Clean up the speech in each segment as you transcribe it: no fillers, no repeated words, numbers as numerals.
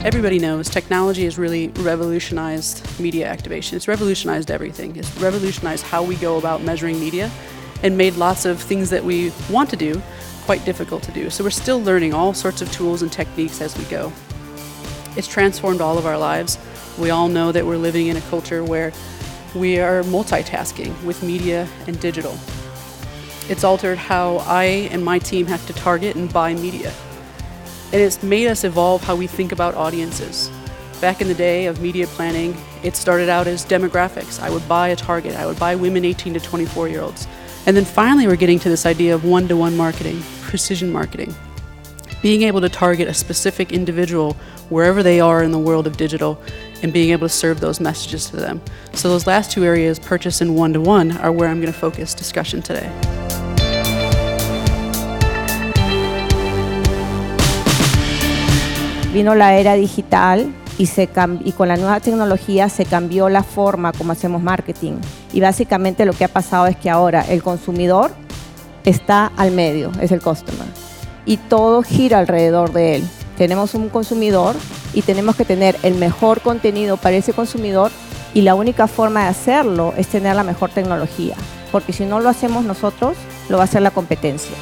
Everybody knows technology has really revolutionized media activation. It's revolutionized everything. It's revolutionized how we go about measuring media and made lots of things that we want to do quite difficult to do. So we're still learning all sorts of tools and techniques as we go. It's transformed all of our lives. We all know that we're living in a culture where we are multitasking with media and digital. It's altered how I and my team have to target and buy media. And it's made us evolve how we think about audiences. Back in the day of media planning, it started out as demographics. I would buy a target. I would buy women 18 to 24-year-olds. And then finally we're getting to this idea of one-to-one marketing, precision marketing. Being able to target a specific individual wherever they are in the world of digital and being able to serve those messages to them. So those last two areas, purchase and one-to-one, are where I'm going to focus discussion today. Vino la era digital y con la nueva tecnología se cambió la forma como hacemos marketing. Y básicamente lo que ha pasado es que ahora el consumidor está al medio, es el customer. Y todo gira alrededor de él. Tenemos un consumidor y tenemos que tener el mejor contenido para ese consumidor y la única forma de hacerlo es tener la mejor tecnología. Porque si no lo hacemos nosotros, lo va a hacer la competencia.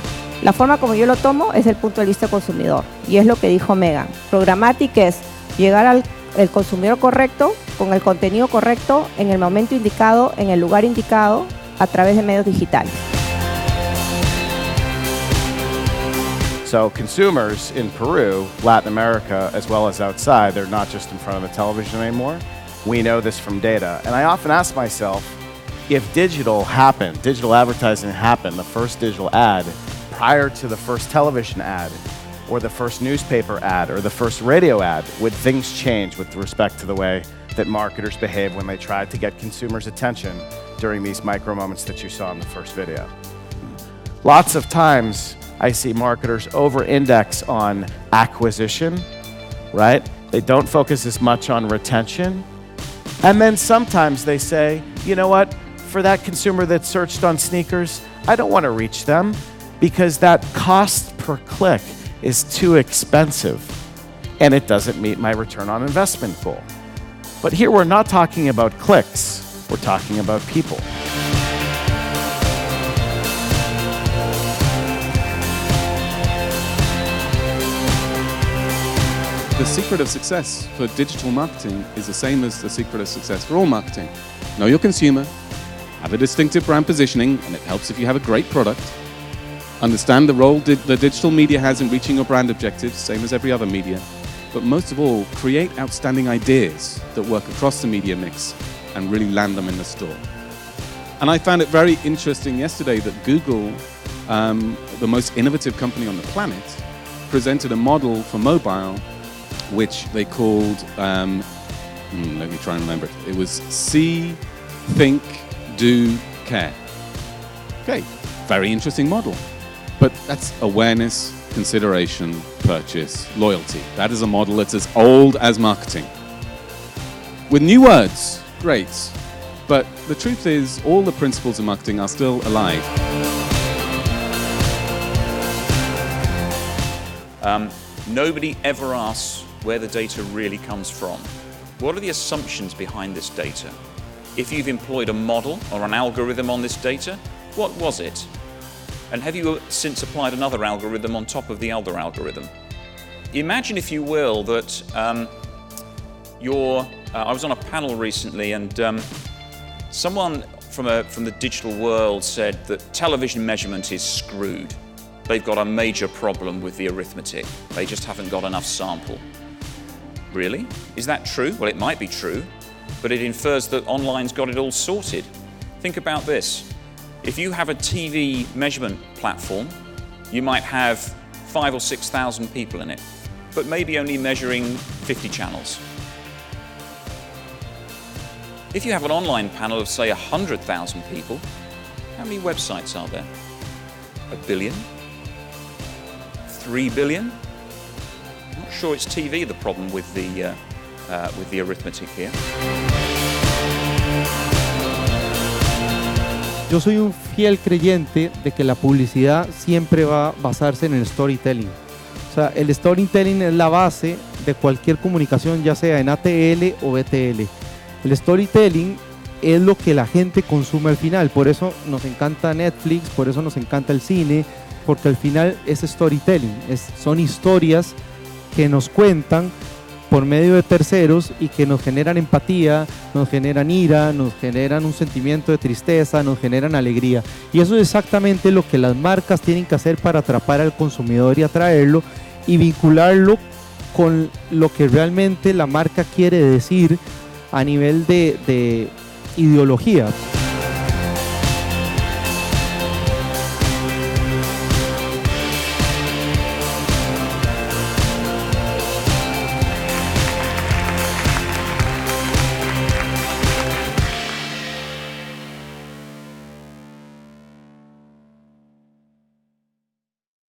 La forma como yo lo tomo es el punto de vista consumidor y es lo que dijo Megan. Programmatic es llegar al consumidor correcto, con el contenido correcto, en el momento indicado, en el lugar indicado, a través de medios digitales. So consumers in Peru, Latin America, as well as outside, they're not just in front of the television anymore. We know this from data. And I often ask myself, if digital advertising happened, the first digital ad, prior to the first television ad, or the first newspaper ad, or the first radio ad, would things change with respect to the way that marketers behave when they try to get consumers' attention during these micro moments that you saw in the first video? Lots of times, I see marketers over-index on acquisition, right? They don't focus as much on retention. And then sometimes they say, you know what, for that consumer that searched on sneakers, I don't want to reach them, because that cost per click is too expensive and it doesn't meet my return on investment goal. But here we're not talking about clicks, we're talking about people. The secret of success for digital marketing is the same as the secret of success for all marketing. Know your consumer, have a distinctive brand positioning, and it helps if you have a great product. Understand the role the digital media has in reaching your brand objectives, same as every other media. But most of all, create outstanding ideas that work across the media mix and really land them in the store. And I found it very interesting yesterday that Google, the most innovative company on the planet, presented a model for mobile which they called, let me try and remember it. It was See, Think, Do, Care. Okay, very interesting model. But that's awareness, consideration, purchase, loyalty. That is a model that's as old as marketing. With new words, great. But the truth is, all the principles of marketing are still alive. Nobody ever asks where the data really comes from. What are the assumptions behind this data? If you've employed a model or an algorithm on this data, what was it? And have you since applied another algorithm on top of the other algorithm? Imagine, if you will, that I was on a panel recently and someone from the digital world said that television measurement is screwed. They've got a major problem with the arithmetic. They just haven't got enough sample. Really? Is that true? Well, it might be true, but it infers that online's got it all sorted. Think about this. If you have a TV measurement platform, you might have 5,000 or 6,000 people in it, but maybe only measuring 50 channels. If you have an online panel of, say, 100,000 people, how many websites are there? 1 billion? 3 billion? I'm not sure it's TV the problem with the arithmetic here. Yo soy un fiel creyente de que la publicidad siempre va a basarse en el storytelling. O sea, el storytelling es la base de cualquier comunicación, ya sea en ATL o BTL. El storytelling es lo que la gente consume al final, por eso nos encanta Netflix, por eso nos encanta el cine, porque al final es storytelling, son historias que nos cuentan por medio de terceros y que nos generan empatía, nos generan ira, nos generan un sentimiento de tristeza, nos generan alegría. Y eso es exactamente lo que las marcas tienen que hacer para atrapar al consumidor y atraerlo y vincularlo con lo que realmente la marca quiere decir a nivel de ideología.